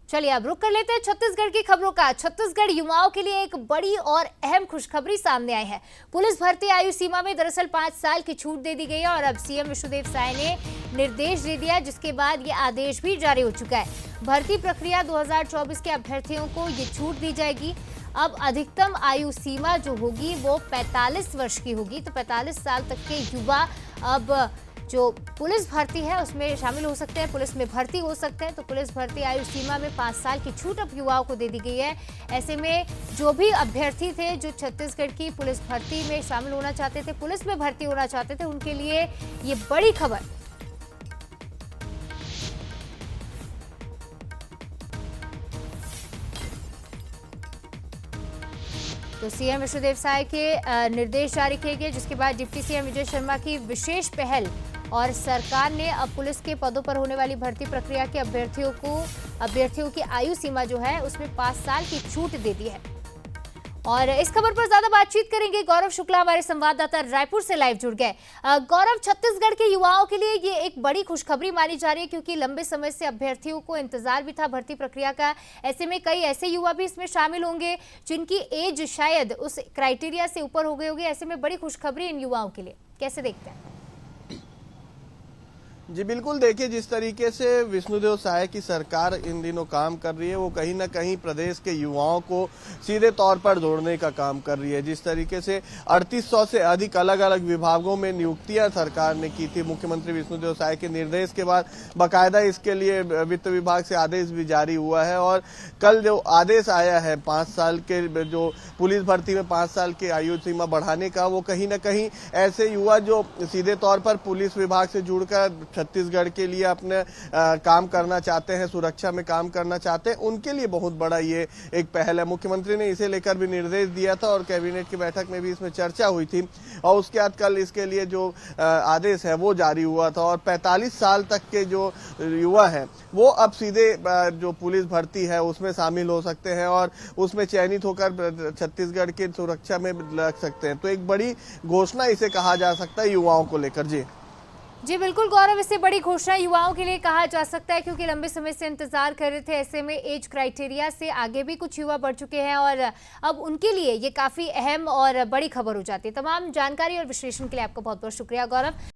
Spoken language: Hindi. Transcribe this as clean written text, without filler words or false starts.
चलिए अब रुक कर लेते हैं छत्तीसगढ़ की खबरों का। छत्तीसगढ़ युवाओं के लिए एक बड़ी और अहम खुशखबरी सामने आई है। पुलिस भर्ती आयु सीमा में दरअसल 5 साल की छूट दे दी गई है और अब सीएम विष्णुदेव साय ने निर्देश दे दिया, जिसके बाद ये आदेश भी जारी हो चुका है। भर्ती प्रक्रिया 2024 के अभ्यर्थियों को ये छूट दी जाएगी। अब अधिकतम आयु सीमा जो होगी वो 45 वर्ष की होगी, तो 45 साल तक के युवा अब जो पुलिस भर्ती है उसमें शामिल हो सकते हैं, पुलिस में भर्ती हो सकते हैं। तो पुलिस भर्ती आयु सीमा में 5 साल की छूट अब युवाओं को दे दी गई है। ऐसे में जो भी अभ्यर्थी थे जो छत्तीसगढ़ की पुलिस भर्ती में शामिल होना चाहते थे, पुलिस में भर्ती होना चाहते थे, उनके लिए ये बड़ी खबर। तो सीएम विष्णुदेव साय के निर्देश जारी किए गए, जिसके बाद डिप्टी सीएम विजय शर्मा की विशेष पहल और सरकार ने अब पुलिस के पदों पर होने वाली भर्ती प्रक्रिया के अभ्यर्थियों की आयु सीमा जो है उसमें 5 साल की छूट दे दी है। और इस खबर पर ज्यादा बातचीत करेंगे। गौरव शुक्ला हमारे संवाददाता रायपुर से लाइव जुड़ गए। गौरव, छत्तीसगढ़ के युवाओं के लिए ये एक बड़ी खुशखबरी मानी जा रही है, क्योंकि लंबे समय से अभ्यर्थियों को इंतजार भी था भर्ती प्रक्रिया का। ऐसे में कई ऐसे युवा भी इसमें शामिल होंगे जिनकी एज शायद उस क्राइटेरिया से ऊपर हो गई होगी। ऐसे में बड़ी खुशखबरी इन युवाओं के लिए, कैसे देखते हैं? जी बिल्कुल, देखिए जिस तरीके से विष्णुदेव साय की सरकार इन दिनों काम कर रही है वो कहीं ना कहीं प्रदेश के युवाओं को सीधे तौर पर जोड़ने का काम कर रही है। जिस तरीके से 3800 से अधिक अलग अलग विभागों में नियुक्तियां सरकार ने की थी, मुख्यमंत्री विष्णुदेव साय के निर्देश के बाद बाकायदा इसके लिए वित्त विभाग से आदेश भी जारी हुआ है। और कल जो आदेश आया है 5 साल के जो पुलिस भर्ती में 5 साल की आयु सीमा बढ़ाने का, वो कहीं ना कहीं ऐसे युवा जो सीधे तौर पर पुलिस विभाग से जुड़कर छत्तीसगढ़ के लिए अपने काम करना चाहते हैं, सुरक्षा में काम करना चाहते हैं, उनके लिए बहुत बड़ा ये एक पहल है। मुख्यमंत्री ने इसे लेकर भी निर्देश दिया था और कैबिनेट की बैठक में भी इसमें चर्चा हुई थी और उसके बाद कल इसके लिए जो आदेश है वो जारी हुआ था। और 45 साल तक के जो युवा हैं वो अब सीधे जो पुलिस भर्ती है उसमें शामिल हो सकते हैं और उसमें चयनित होकर छत्तीसगढ़ की सुरक्षा में लग सकते हैं। तो एक बड़ी घोषणा इसे कहा जा सकता है युवाओं को लेकर। जी बिल्कुल गौरव, इससे बड़ी घोषणा युवाओं के लिए कहा जा सकता है, क्योंकि लंबे समय से इंतजार कर रहे थे। ऐसे में एज क्राइटेरिया से आगे भी कुछ युवा बढ़ चुके हैं और अब उनके लिए ये काफी अहम और बड़ी खबर हो जाती है। तमाम जानकारी और विश्लेषण के लिए आपका बहुत बहुत शुक्रिया गौरव।